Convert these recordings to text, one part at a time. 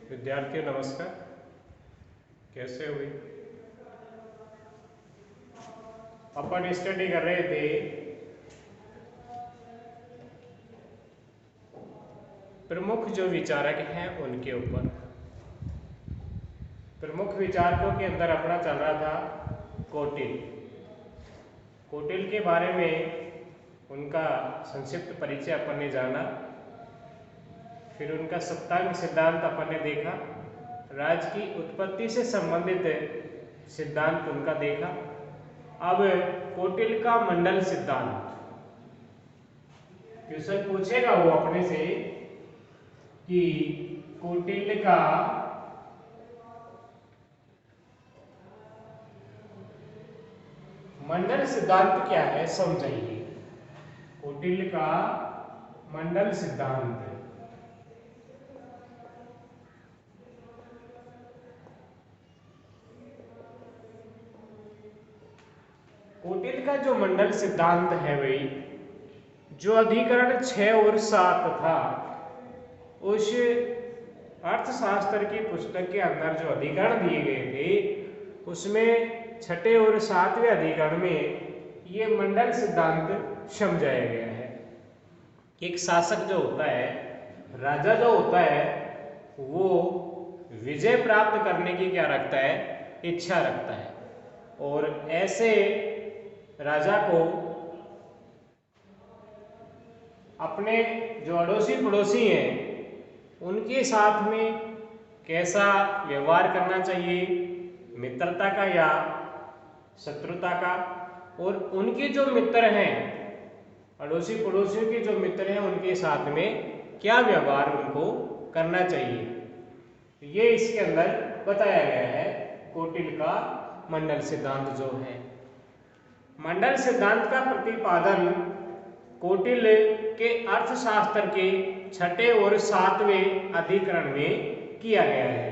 विद्यार्थियों नमस्कार। कैसे हुए? अपन स्टडी कर रहे थे प्रमुख जो विचारक हैं उनके ऊपर। प्रमुख विचारकों के अंदर अपना चल रहा था कौटिल्य। कौटिल्य के बारे में उनका संक्षिप्त परिचय अपन ने जाना, फिर उनका सप्तांग सिद्धांत अपन ने देखा, राज्य की उत्पत्ति से संबंधित सिद्धांत उनका देखा। अब कौटिल्य का मंडल सिद्धांत, क्वेश्चन पूछेगा वो अपने से कि कौटिल्य का मंडल सिद्धांत क्या है, समझाइए। कौटिल्य का मंडल सिद्धांत। कौटिल्य का जो मंडल सिद्धांत है भाई, जो अधिकरण 6 और 7 था, उस अर्थशास्त्र की पुस्तक के अंदर जो अधिकरण दिए गए थे उसमें छठे और 7वें अधिकरण में ये मंडल सिद्धांत समझाया गया है। एक शासक जो होता है, राजा जो होता है, वो विजय प्राप्त करने की क्या रखता है, इच्छा रखता है, और ऐसे राजा को अपने जो अड़ोसी पड़ोसी हैं उनके साथ में कैसा व्यवहार करना चाहिए, मित्रता का या शत्रुता का, और उनके जो मित्र हैं, अड़ोसी पड़ोसियों के जो मित्र हैं, उनके साथ में क्या व्यवहार उनको करना चाहिए, ये इसके अंदर बताया गया है। कौटिल्य का मंडल सिद्धांत जो है, मंडल सिद्धांत का प्रतिपादन कौटिल्य के अर्थशास्त्र के छठे और 7वें अधिकरण में किया गया है।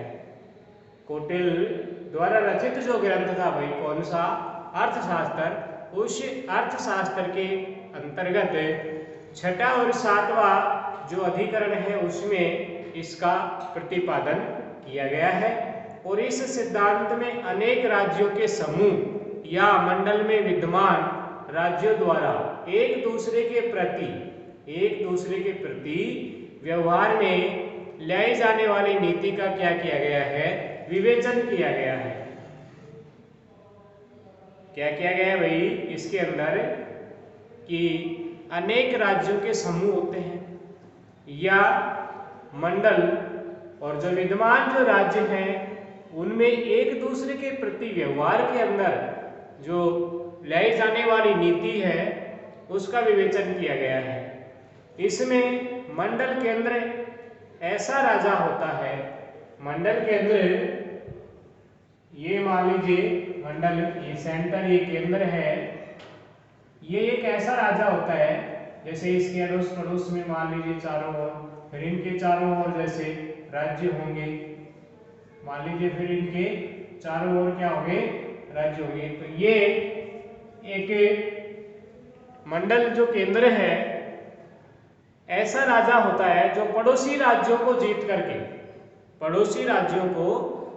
कौटिल्य द्वारा रचित जो ग्रंथ था भाई, कौन सा, अर्थशास्त्र, उस अर्थशास्त्र के अंतर्गत छठा और 7वां जो अधिकरण है उसमें इसका प्रतिपादन किया गया है। और इस सिद्धांत में अनेक राज्यों के समूह या मंडल में विद्यमान राज्यों द्वारा एक दूसरे के प्रति व्यवहार में लाई जाने वाली नीति का क्या किया गया है, विवेचन किया गया है। क्या किया गया है भाई इसके अंदर कि अनेक राज्यों के समूह होते हैं या मंडल, और जो विद्यमान जो राज्य हैं उनमें एक दूसरे के प्रति व्यवहार के अंदर जो लाई जाने वाली नीति है उसका विवेचन किया गया है। इसमें मंडल के अंदर ऐसा राजा होता है, मंडल के अंदर ये मान लीजिए मंडल, ये सेंटर, ये केंद्र है, ये एक ऐसा राजा होता है, जैसे इसके अड़ोस पड़ोस में मान लीजिए चारों ओर, फिर इनके चारों ओर जैसे राज्य होंगे, मान लीजिए फिर इनके चारों ओर क्या होंगे, राज्य होंगे। तो ये एक मंडल जो केंद्र है, ऐसा राजा होता है जो पड़ोसी राज्यों को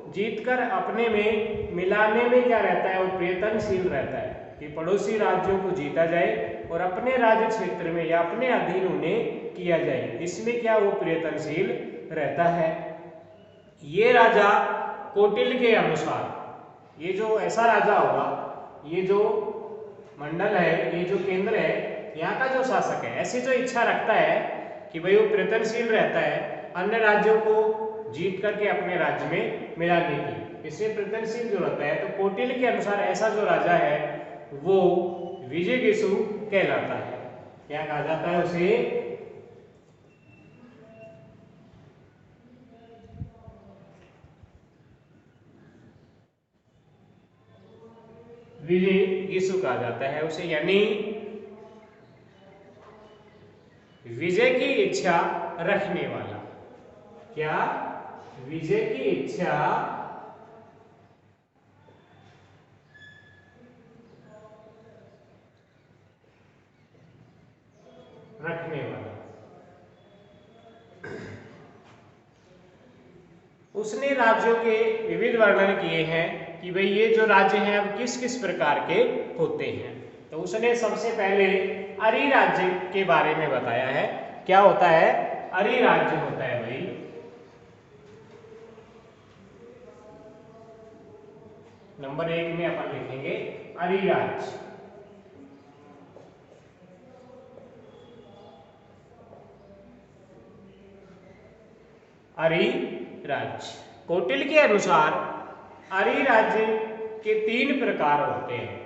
जीत कर अपने में मिलाने में क्या रहता है, वो प्रयत्नशील रहता है कि पड़ोसी राज्यों को जीता जाए और अपने राज्य क्षेत्र में या अपने अधीन उन्हें किया जाए, इसमें क्या वो प्रयत्नशील रहता है। ये राजा कौटिल्य के अनुसार, ये जो ऐसा राजा होगा, ये जो मंडल है, ये जो केंद्र है, यहाँ का जो शासक है, ऐसी जो इच्छा रखता है कि भाई वो प्रयत्नशील रहता है अन्य राज्यों को जीत करके अपने राज्य में मिलाने की, इससे प्रयत्नशील जो रहता है। तो कौटिल्य के अनुसार ऐसा जो राजा है वो विजयगेसु कहलाता है। क्या कहा जाता है उसे, विजयगेसु कहा जाता है उसे, यानी विजय की इच्छा रखने वाला। क्या, विजय की इच्छा रखने वाला। उसने राज्यों के विविध वर्णन किए हैं कि भाई ये जो राज्य हैं अब किस किस प्रकार के होते हैं। तो उसने सबसे पहले अरि राज्य के बारे में बताया है। क्या होता है? अरि राज्य होता है भाई नंबर 1 में अपन लिखेंगे अरि राज्य। अरि राज्य कौटिल्य के अनुसार अरि राज्य के 3 प्रकार होते हैं।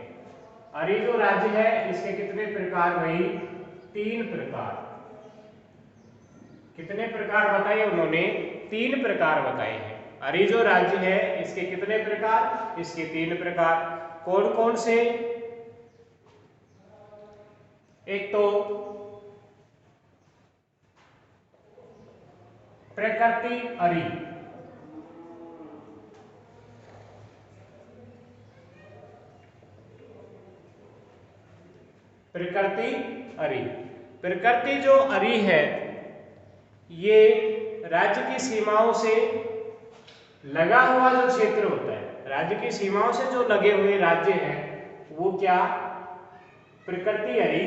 अरि जो राज्य है इसके कितने प्रकार भाई? 3 प्रकार। कितने प्रकार बताए उन्होंने? 3 प्रकार बताए हैं। अरि जो राज्य है इसके कितने प्रकार? इसके 3 प्रकार। कौन कौन से? एक तो प्रकृति अरि, प्रकृति अरि। प्रकृति जो अरि है ये राज्य की सीमाओं से लगा हुआ जो क्षेत्र होता है, राज्य की सीमाओं से जो लगे हुए राज्य हैं वो क्या? प्रकृति अरि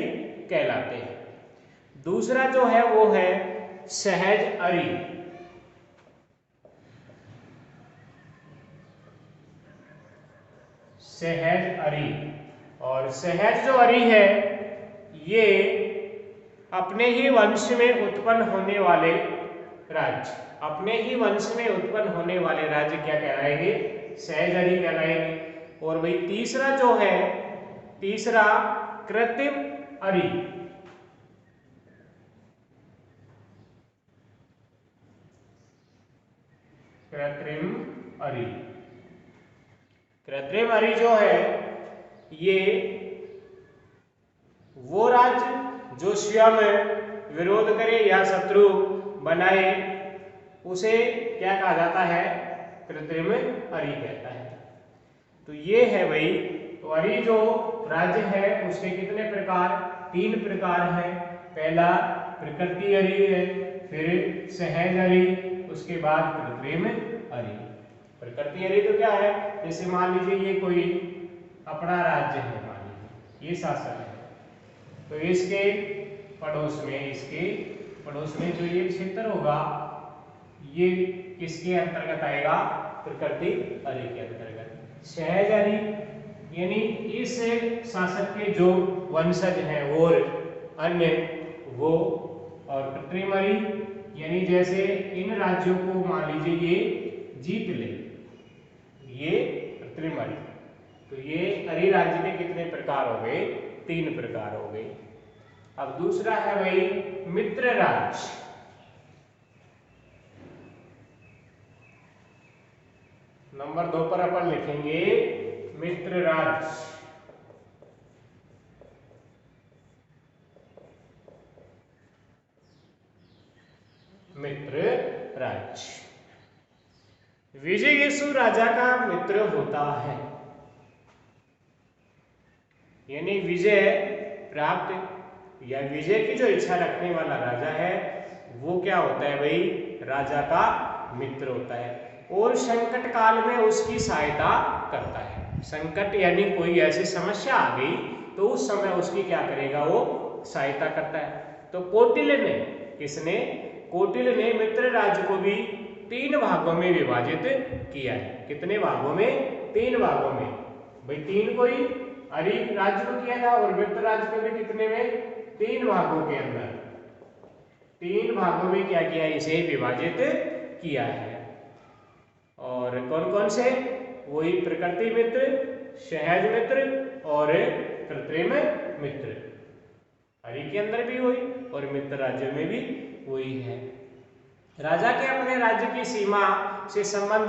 कहलाते हैं। दूसरा जो है वो है सहज अरि। सहज अरि। और सहज जो अरि है ये अपने ही वंश में उत्पन्न होने वाले राज्य, अपने ही वंश में उत्पन्न होने वाले राज्य क्या कहलाएंगे? सहज अरि कहलाएंगे। और भाई तीसरा जो है, तीसरा कृत्रिम अरि। कृत्रिम अरि। कृत्रिम अरि जो है ये वो राज्य जो स्वयं विरोध करे या शत्रु बनाए उसे क्या कहा जाता है? कृत्रिम अरि कहता है। तो ये है भाई, तो अरि जो राज्य है उसके कितने प्रकार? 3 प्रकार हैं। पहला प्रकृति अरि है, फिर सहज अरि, उसके बाद कृत्रिम अरि। प्रकृति अरि तो क्या है? जैसे मान लीजिए ये कोई अपना राज्य है, मान लीजिए ये शासन है, तो इसके पड़ोस में, इसके पड़ोस में जो ये क्षेत्र होगा ये किसके अंतर्गत आएगा? प्रकृति अरि के अंतर्गत। सहज अरि यानी इस शासक के जो वंशज हैं और अन्य वो, और कृत्रिम अरि यानी जैसे इन राज्यों को मान लीजिए ये जीत ले, ये कृत्रिम अरि। तो ये अरि राज्य के कितने प्रकार हो गए? 3 प्रकार हो गए। अब दूसरा है भाई मित्र राज्य। नंबर 2 पर अपन लिखेंगे मित्र राज्य। मित्र राज्य विजयेशु राजा का मित्र होता है, यानी विजय प्राप्त या विजय की जो इच्छा रखने वाला राजा है वो क्या होता है भाई? राजा का मित्र होता है और संकट काल में उसकी सहायता करता है। संकट यानी कोई ऐसी समस्या आ गई तो उस समय उसकी क्या करेगा? वो सहायता करता है। तो कौटिल्य ने, किसने? कौटिल्य ने मित्र राज्य को भी 3 भागों में विभाजित किया है। कितने भागों में? 3 भागों में। भाई 3 कोई अरि राज्य को किया था और मित्र राज्य को भी कितने में? 3 भागों के अंदर, 3 भागों में क्या किया? इसे विभाजित किया है। और कौन कौन से? वही प्रकृति मित्र, सहज मित्र और कृत्रिम मित्र। अरि के अंदर भी वही और मित्र राज्य में भी वही है। राजा के अपने राज्य की सीमा से संबंध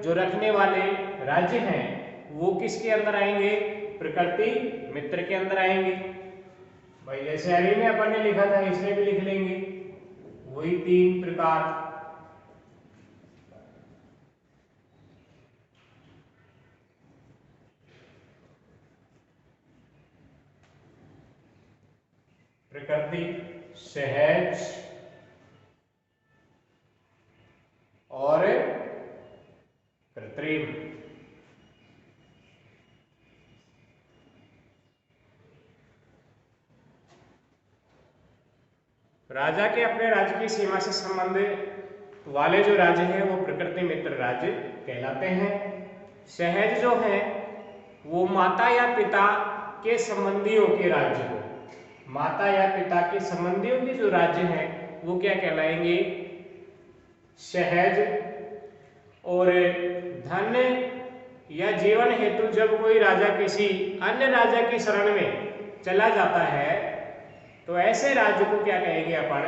जो रखने वाले राज्य हैं वो किसके अंदर आएंगे? प्रकृति मित्र के अंदर आएंगे। भाई जैसे अरि में अपन ने लिखा था इसमें भी लिख लेंगे वही 3 प्रकार। प्रकृति, सहज और कृत्रिम। राजा के अपने राज्य की सीमा से संबंध वाले जो राज्य हैं वो प्रकृति मित्र राज्य कहलाते हैं। सहज जो है वो माता या पिता के संबंधियों के राज्य को, माता या पिता के संबंधियों के जो राज्य हैं वो क्या कहलाएंगे, सहज। और धन या जीवन हेतु जब कोई राजा किसी अन्य राजा की शरण में चला जाता है तो ऐसे राज्य को क्या कहेंगे अपन,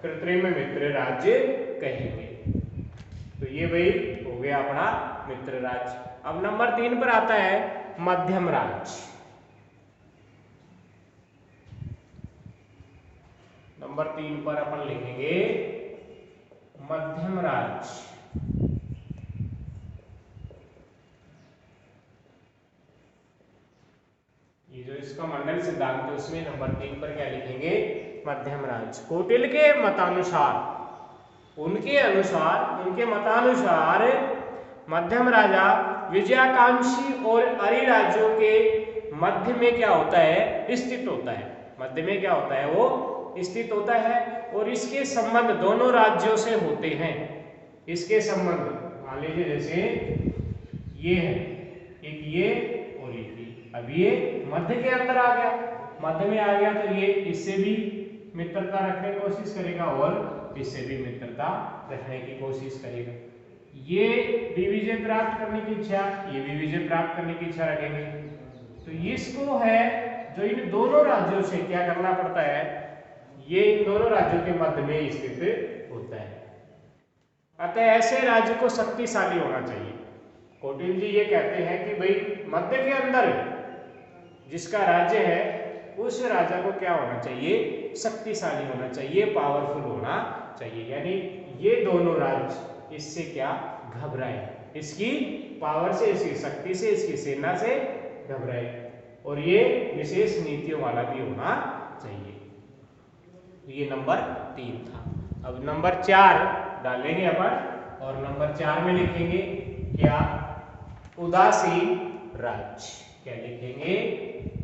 कृत्रिम मित्र राज्य कहेंगे। तो ये भाई हो गया अपना मित्र राज्य। अब नंबर 3 पर आता है मध्यम राज्य। नंबर 3 पर अपन लिखेंगे मध्यम राज्य। ये जो इसका मंडल सिद्धांत है उसमें नंबर 3 पर क्या लिखेंगे, मध्यम राज्य। कौटिल्य के मतानुसार, उनके मतानुसार मध्यम राजा विजयाकांक्षी और अरि राज्यों के मध्य में क्या होता है, स्थित होता है। मध्य में क्या होता है, वो स्थित होता है और इसके संबंध दोनों राज्यों से होते हैं। इसके संबंध मान लीजिए जैसे ये है, एक ये और एक ये। अब ये मध्य के अंदर आ गया, मध्य में आ गया तो ये इससे भी मित्रता रखने की कोशिश करेगा और इससे भी मित्रता रखने की कोशिश करेगा। ये भी विजय प्राप्त करने की इच्छा, ये भी विजय प्राप्त करने की इच्छा रखेंगे। तो इसको है जो इन दोनों राज्यों से क्या करना पड़ता है, ये इन दोनों राज्यों के मध्य में स्थित होता है। अतः ऐसे राज्य को शक्तिशाली होना चाहिए। कौटिल्य जी ये कहते हैं कि भाई मध्य के अंदर जिसका राज्य है उस राजा को क्या होना चाहिए, शक्तिशाली होना चाहिए, पावरफुल होना चाहिए। यानी ये दोनों राज्य इससे क्या घबराए, इसकी पावर से, इसकी शक्ति से, इसकी सेना से घबराए और ये विशेष नीतियों वाला भी होना चाहिए। ये नंबर 3 था। अब नंबर 4 डालेंगे अपन और नंबर 4 में लिखेंगे क्या, उदासीन राज्य। क्या लिखेंगे,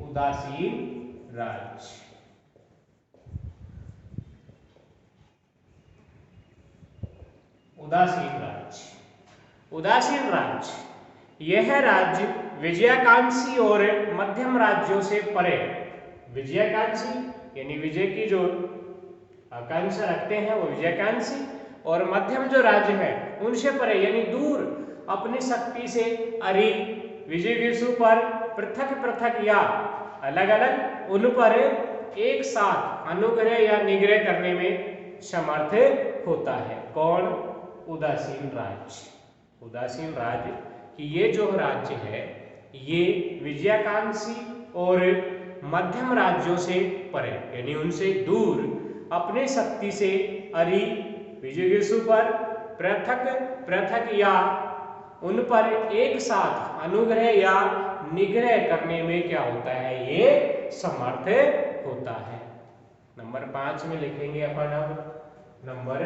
उदासीन राज्य। उदासीन राज्य, उदासीन राज्य यह राज्य विजयाकांक्षी और मध्यम राज्यों से परे। विजयाकांक्षी यानी विजय की जो आकांक्षा रखते हैं वो विजयाकांक्षी, और मध्यम जो राज्य है उनसे परे यानी दूर, अपनी शक्ति से अरि विजय विषु पर पृथक पृथक या अलग अलग उन पर एक साथ अनुग्रह या निग्रह करने में समर्थ होता है। कौन, उदासीन राज्य। उदासीन राज्य कि ये जो राज्य है ये विजयाकांक्षी और मध्यम राज्यों से परे यानी उनसे दूर, अपने शक्ति से अरि विजय विषु पर पृथक पृथक या उन पर एक साथ अनुग्रह या निग्रह करने में क्या होता है, ये समर्थ होता है। नंबर 5 में लिखेंगे अपन अब नंबर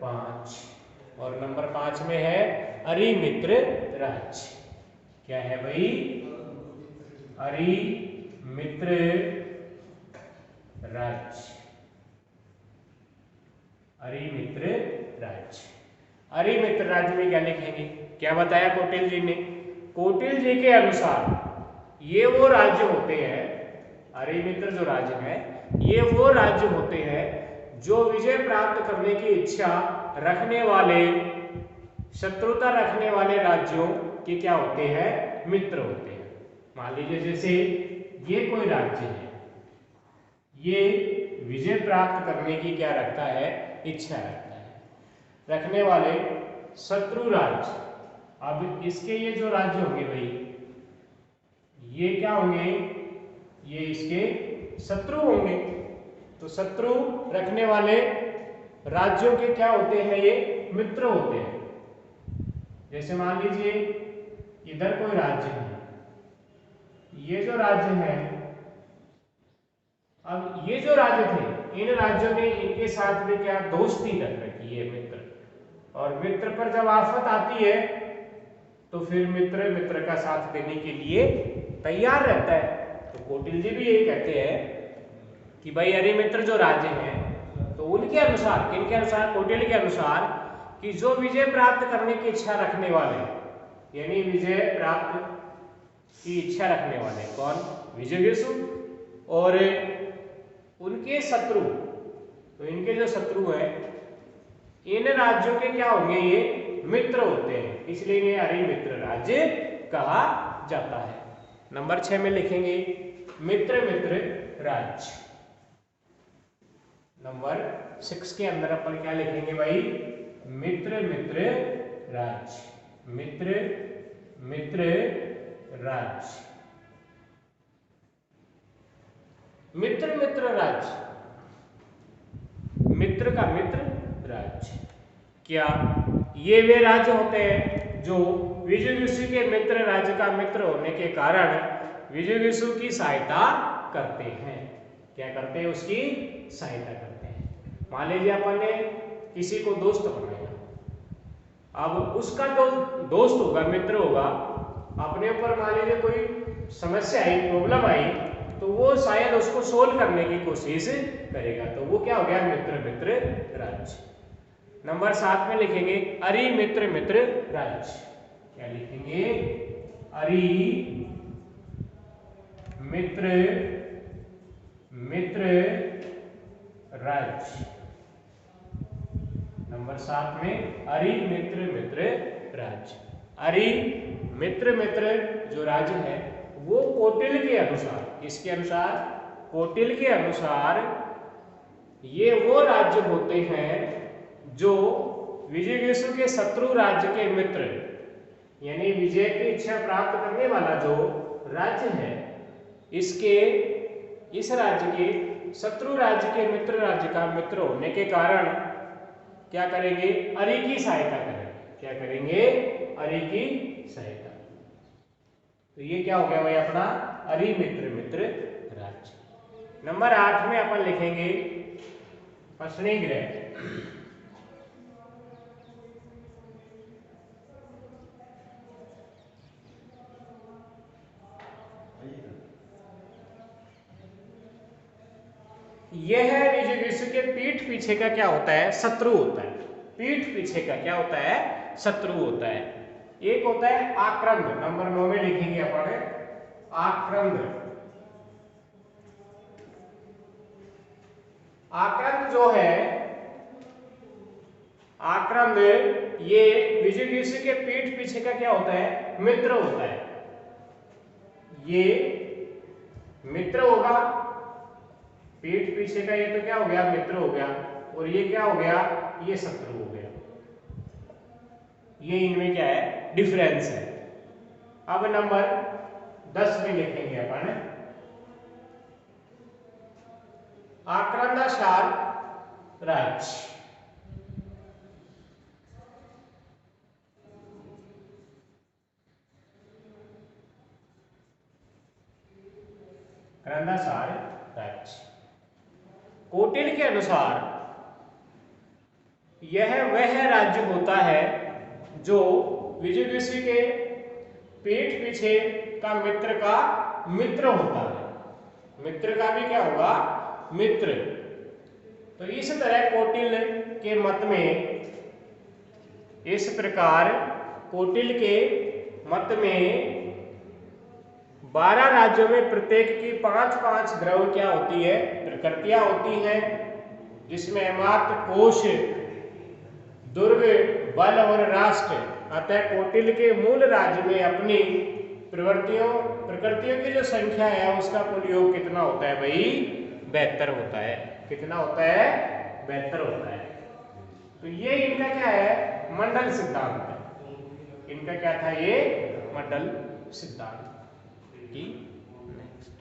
5 और नंबर 5 में है अरि मित्र राज्य। क्या है भाई, अरि मित्र राज्य। अरि मित्र राज्य, अरि मित्र राज्य में क्या लिखेंगे, क्या बताया कौटिल्य जी ने, कौटिल्य जी के अनुसार ये वो राज्य होते हैं, अरि मित्र जो राज्य है ये वो राज्य होते हैं जो विजय प्राप्त करने की इच्छा रखने वाले, शत्रुता रखने वाले राज्यों के क्या होते हैं, मित्र होते हैं। मान लीजिए जैसे ये कोई राज्य है, ये विजय प्राप्त करने की क्या रखता है, इच्छा रखता है, रखने वाले शत्रु राज्य। अब इसके ये जो राज्य होंगे भाई ये क्या होंगे, ये इसके शत्रु होंगे। तो शत्रु रखने वाले राज्यों के क्या होते हैं, ये मित्र होते हैं। जैसे मान लीजिए इधर कोई राज्य है, ये जो राज्य है, अब ये जो राज्य थे इन राज्यों ने इनके साथ में क्या दोस्ती कर रखी है, मित्र। और मित्र पर जब आफत आती है तो फिर मित्र मित्र का साथ देने के लिए तैयार रहता है। तो कौटिल्य जी भी यही कहते हैं कि भाई अरिमित्र जो राज्य हैं तो उनके अनुसार, किनके अनुसार, कौटिल्य के अनुसार, कि जो विजय प्राप्त करने की इच्छा रखने वाले, यानी विजय प्राप्त की इच्छा रखने वाले कौन, विजयघेषु, और उनके शत्रु, तो इनके जो शत्रु हैं इन राज्यों के क्या होंगे, ये मित्र होते हैं, इसलिए इन्हें अरिमित्र राज्य कहा जाता है। नंबर 6 में लिखेंगे मित्र मित्र राज्य। नंबर 6 के अंदर अपन क्या लिखेंगे भाई, मित्र मित्र राज्य, मित्र मित्र राज्य, मित्र मित्र राज्य, मित्र का मित्र राज्य। क्या ये वे राज्य होते हैं जो विजयघेषु के मित्र राज्य का मित्र होने के कारण विजयघेषु की सहायता करते हैं। क्या करते हैं, उसकी सहायता करते हैं। मान लीजिए अपन ने किसी को दोस्त बनाया, अब उसका जो दोस्त होगा, मित्र होगा, अपने ऊपर मान लीजिए कोई समस्या आई, प्रॉब्लम आई, तो वो शायद उसको सोल्व करने की कोशिश करेगा, तो वो क्या हो गया, मित्र मित्र राज्य। नंबर 7 में लिखेंगे अरि मित्र मित्र राज्य। क्या लिखेंगे, अरि मित्र मित्र राज्य। नंबर 7 में अरि मित्र मित्र राज्य। अरि मित्र मित्र जो राज्य है वो कौटिल्य के अनुसार, किसके अनुसार, कौटिल्य के अनुसार ये वो राज्य होते हैं जो विजयघेषु के शत्रु राज्य के मित्र, यानी विजय की इच्छा प्राप्त करने वाला जो राज्य है, इसके, इस राज्य के शत्रु राज्य के मित्र राज्य का मित्र होने के कारण क्या करेंगे, अरि की सहायता करेंगे। क्या करेंगे, अरि की सहायता। तो ये क्या हो गया भाई अपना अरि मित्र मित्र राज्य। नंबर 8 में अपन लिखेंगे पश्चिमग्रह। यह विजयघेषु के पीठ पीछे का क्या होता है, शत्रु होता है। पीठ पीछे का क्या होता है, शत्रु होता है। एक होता है आक्रंद, नंबर 9 में लिखेंगे अपन आक्रंद। आक्रंद जो है, आक्रंद ये विजयघेषु के पीठ पीछे का क्या होता है, मित्र होता है। ये मित्र होगा, पीठ पीछे का ये तो क्या हो गया, मित्र हो गया, और ये क्या हो गया, ये शत्रु हो गया। ये इनमें क्या है, डिफरेंस है। अब नंबर 10 में लिखेंगे अपन आक्रंदाशार राज्य। आक्रंदाशार राज्य कौटिल्य के अनुसार यह वह राज्य होता है जो विजयघेषु के पीठ पीछे का मित्र का मित्र होता है। मित्र का भी क्या होगा, मित्र। तो इस तरह कौटिल्य के मत में, इस प्रकार कौटिल्य के मत में 12 राज्यों में प्रत्येक की 5-5 द्रव क्या होती है, प्रकृतियां होती हैं, जिसमें अमात्य, कोश, दुर्ग, बल और राष्ट्र। अतः कौटिल्य के मूल राज्य में अपनी प्रकृतियों की जो संख्या है उसका कुल योग कितना होता है भाई, 72 होता है। कितना होता है, 72 होता है। तो ये इनका क्या है, मंडल सिद्धांत है। इनका क्या था, ये मंडल सिद्धांत। नेक्स्ट